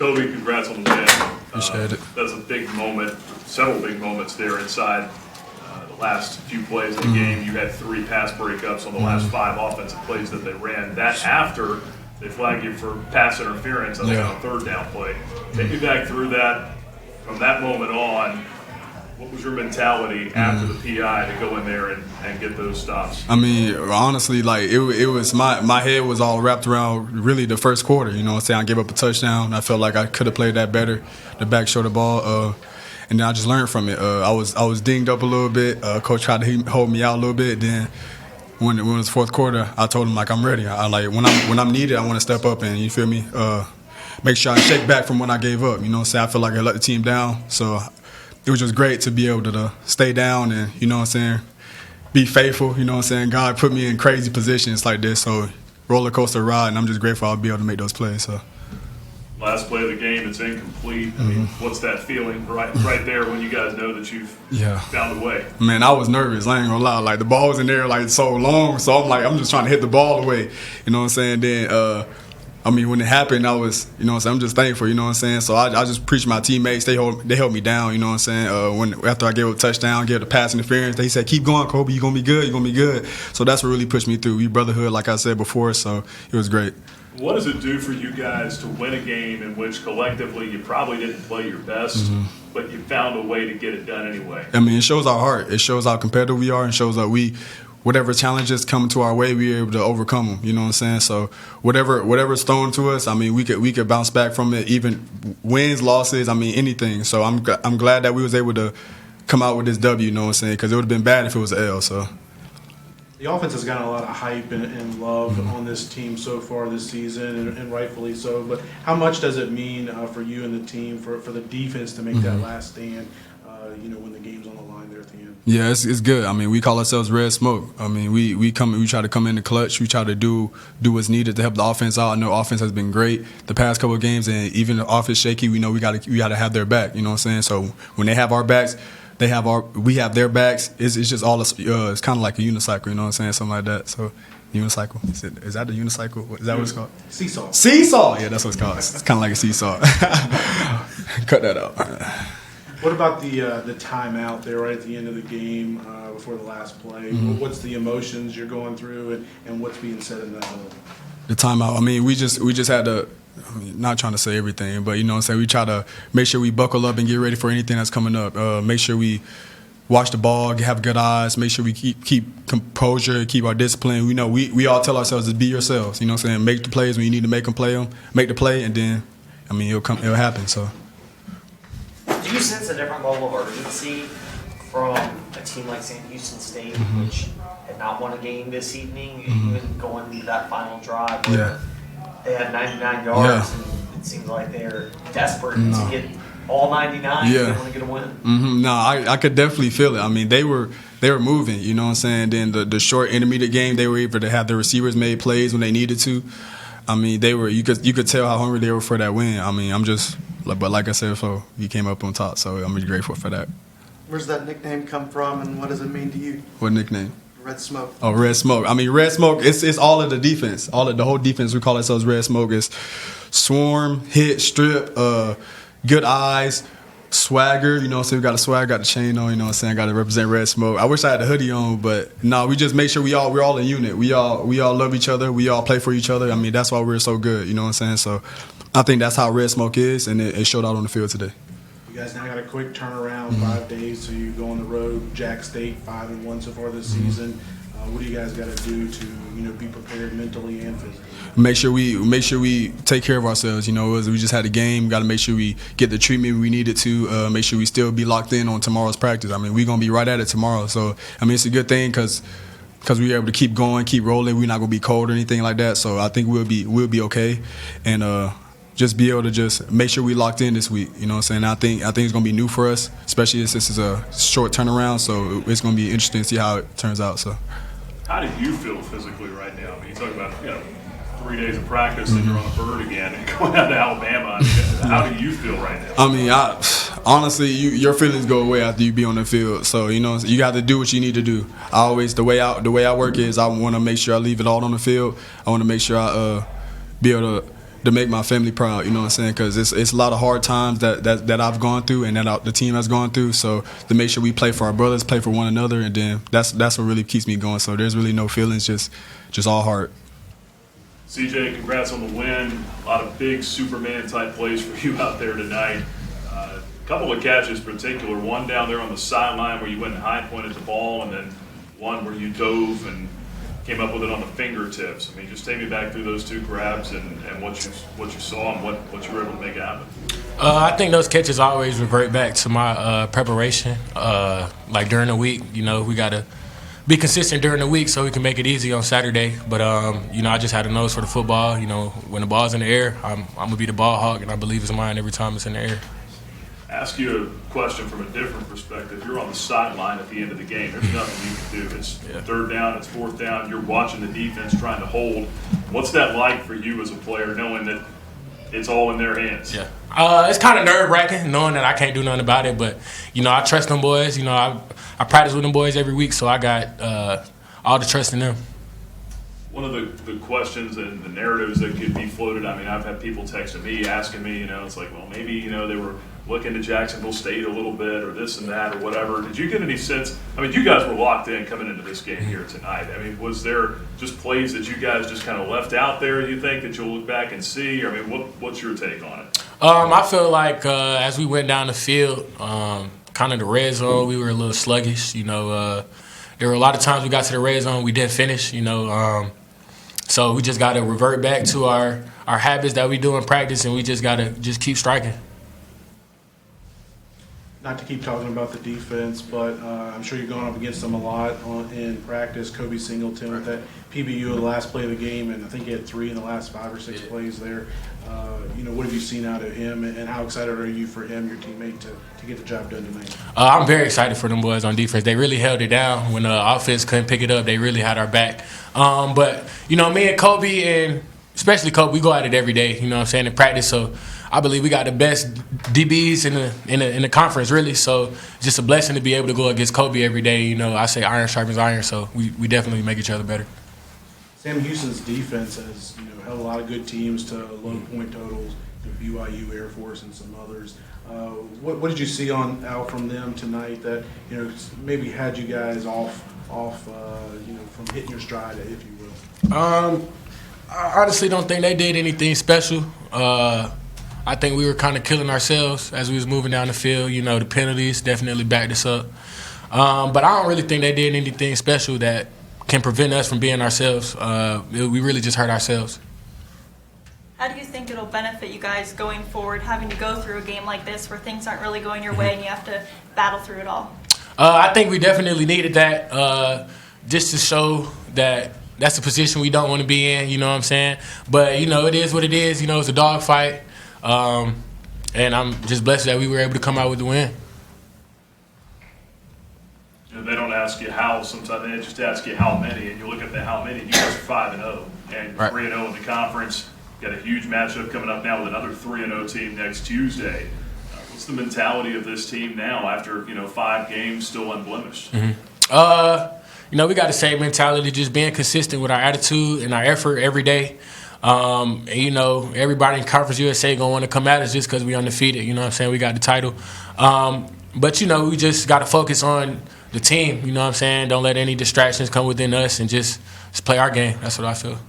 Kobe, congrats on the win. Appreciate it. That was a big moment, several big moments there inside the last few plays of the game. You had 3 pass breakups on the last 5 offensive plays that they ran. That after they flagged you for pass interference on a third down play. Take me back through that. From that moment on, what was your mentality after the PI to go in there and get those stops? I mean, honestly, like it was my head was all wrapped around really the first quarter. You know what I'm saying? I gave up a touchdown. I felt like I could have played that better. The back showed the ball. And then I just learned from it. I was dinged up a little bit. Coach tried to hold me out a little bit. Then when it was fourth quarter, I told him like I'm ready. I like when I'm needed, I want to step up and you feel me. Make sure I shake back from what I gave up. You know what I'm saying? I feel like I let the team down. So it was just great to be able to stay down and, you know what I'm saying, be faithful. You know what I'm saying? God put me in crazy positions like this. So roller coaster ride, and I'm just grateful I'll be able to make those plays. So. Last play of the game, it's incomplete. I mean, what's that feeling right there when you guys know that you've found a way? Man, I was nervous. I ain't gonna lie. Like the ball was in there like so long, so I'm just trying to hit the ball away. You know what I'm saying? Then, I mean, when it happened, I was, you know what I'm saying, I'm just thankful. You know what I'm saying? So I just preached my teammates. They held me down. You know what I'm saying? After I gave a touchdown, gave the pass interference, they said, "Keep going, Kobe. You're gonna be good. You're gonna be good." So that's what really pushed me through. We brotherhood, like I said before. So it was great. What does it do for you guys to win a game in which collectively you probably didn't play your best, but you found a way to get it done anyway? I mean, it shows our heart. It shows how competitive we are and shows that whatever challenges come to our way, we're able to overcome them. You know what I'm saying? So whatever's thrown to us, I mean, we could bounce back from it, even wins, losses, I mean, anything. So I'm glad that we was able to come out with this W, you know what I'm saying? Because it would have been bad if it was an L, so. The offense has gotten a lot of hype and love on this team so far this season, and rightfully so. But how much does it mean for you and the team, for the defense to make that last stand, when the game's on the line there at the end? Yeah, it's good. I mean, we call ourselves Red Smoke. I mean, we try to come in the clutch. We try to do what's needed to help the offense out. I know offense has been great the past couple of games, and even the offense shaky. We know we got to have their back. You know what I'm saying? So when they have our backs, we have their backs. It's just all it's kind of like a unicycle. You know what I'm saying? Something like that. So. Unicycle. Is that the unicycle? Is that what it's called? Seesaw. Seesaw. Yeah, that's what it's called. It's kind of like a seesaw. Cut that out. What about the timeout there right at the end of the game before the last play? What's the emotions you're going through and what's being said in that moment? The timeout. I mean, we just had to. I mean, not trying to say everything, but you know what I'm saying. We try to make sure we buckle up and get ready for anything that's coming up. Make sure we watch the ball, have good eyes, make sure we keep composure, keep our discipline. We know we all tell ourselves to be yourselves. You know what I'm saying? Make the plays when you need to make the play, and then, I mean, it'll happen. So. Do you sense a different level of urgency from a team like Sam Houston State, which had not won a game this evening, even going into that final drive where they had 99 yards, and it seems like they're desperate to get all 99 if they want to get a win? No, I could definitely feel it. I mean, they were moving, you know what I'm saying? Then the short intermediate game, they were able to have the receivers made plays when they needed to. I mean, you could tell how hungry they were for that win. I mean, but like I said before, we came up on top, so I'm really grateful for that. Where's that nickname come from, and what does it mean to you? What nickname? Red Smoke. Oh, Red Smoke. I mean, Red Smoke, it's all of the defense. The whole defense, we call ourselves Red Smoke. It's swarm, hit, strip, good eyes, swagger. You know what I'm saying? We got a swag, got the chain on, you know what I'm saying? Got to represent Red Smoke. I wish I had the hoodie on, but no, we just make sure we're all a unit. We all love each other. We all play for each other. I mean, that's why we're so good, you know what I'm saying? So I think that's how Red Smoke is, and it showed out on the field today. You guys now got a quick turnaround, 5 days, so you go on the road. Jack State 5-1 so far this season. What do you guys got to do to be prepared mentally and physically? Make sure we take care of ourselves. You know, we just had a game. Got to make sure we get the treatment we needed to. Make sure we still be locked in on tomorrow's practice. I mean, we're gonna be right at it tomorrow. So I mean, it's a good thing because we're able to keep going, keep rolling. We're not gonna be cold or anything like that. So I think we'll be okay, and just be able to just make sure we locked in this week. You know what I'm saying? I think it's gonna be new for us, especially since it's a short turnaround. So it's gonna be interesting to see how it turns out. So. How do you feel physically right now? I mean, you talk about 3 days of practice and you're on the bird again and going down to Alabama. I mean, how do you feel right now? I mean, honestly, your feelings go away after you be on the field. So you got to do what you need to do. The way I work is I want to make sure I leave it all on the field. I want to make sure I be able to to make my family proud. You know what I'm saying? Because it's a lot of hard times that I've gone through and that the team has gone through. So to make sure we play for our brothers, play for one another, and then that's what really keeps me going. So there's really no feelings, just all heart. CJ, congrats on the win. A lot of big Superman type plays for you out there tonight. A couple of catches in particular, one down there on the sideline where you went and high pointed the ball, and then one where you dove and came up with it on the fingertips. I mean, just take me back through those two grabs and what you saw and what you were able to make happen. I think those catches always revert back to my preparation. Like during the week, we got to be consistent during the week so we can make it easy on Saturday. But, I just had a nose for the football. When the ball's in the air, I'm going to be the ball hawk, and I believe it's mine every time it's in the air. Ask you a question from a different perspective. You're on the sideline at the end of the game. There's nothing you can do. It's third down, it's fourth down. You're watching the defense trying to hold. What's that like for you as a player, knowing that it's all in their hands? Yeah, it's kind of nerve-wracking knowing that I can't do nothing about it. But, I trust them boys. I practice with them boys every week, so I got all the trust in them. One of the questions and the narratives that could be floated, I mean, I've had people texting me, asking me, it's like, well, maybe, they were looking to Jacksonville State a little bit or this and that or whatever. Did you get any sense? I mean, you guys were locked in coming into this game here tonight. I mean, was there just plays that you guys just kind of left out there, you think, that you'll look back and see? I mean, what's your take on it? I feel like as we went down the field, kind of the red zone, we were a little sluggish. There were a lot of times we got to the red zone, we didn't finish, so we just got to revert back to our habits that we do in practice, and we just got to just keep striking. Not to keep talking about the defense, but I'm sure you're going up against them a lot in practice. Kobe Singleton with that PBU of the last play of the game, and I think he had 3 in the last 5 or 6 plays there. What have you seen out of him, and how excited are you for him, your teammate, to get the job done tonight? I'm very excited for them boys on defense. They really held it down when the offense couldn't pick it up. They really had our back. But me and Kobe, and especially Kobe, we go at it every day. In practice. So I believe we got the best DBs in the conference, really. So it's just a blessing to be able to go against Kobe every day. I say iron sharpens iron, so we definitely make each other better. Sam Houston's defense has held a lot of good teams to low point totals, BYU, Air Force, and some others. What did you see out from them tonight that maybe had you guys off from hitting your stride, if you will? I honestly don't think they did anything special. I think we were kind of killing ourselves as we was moving down the field. The penalties definitely backed us up. But I don't really think they did anything special that can prevent us from being ourselves. We really just hurt ourselves. How do you think it'll benefit you guys going forward, having to go through a game like this where things aren't really going your way and you have to battle through it all? I think we definitely needed that just to show that that's a position we don't want to be in, you know what I'm saying? But, it is what it is. It's a dog fight. And I'm just blessed that we were able to come out with the win. They don't ask you how, sometimes they just ask you how many, and you look at the how many, you guys are 5-0, and right. 3-0 in the conference. Got a huge matchup coming up now with another 3-0 team next Tuesday. What's the mentality of this team now after 5 games still unblemished? Mm-hmm. We got the same mentality, just being consistent with our attitude and our effort every day. And, everybody in Conference USA going to want to come at us just because we undefeated. You know what I'm saying? We got the title. But, we just got to focus on the team. You know what I'm saying? Don't let any distractions come within us and just play our game. That's what I feel.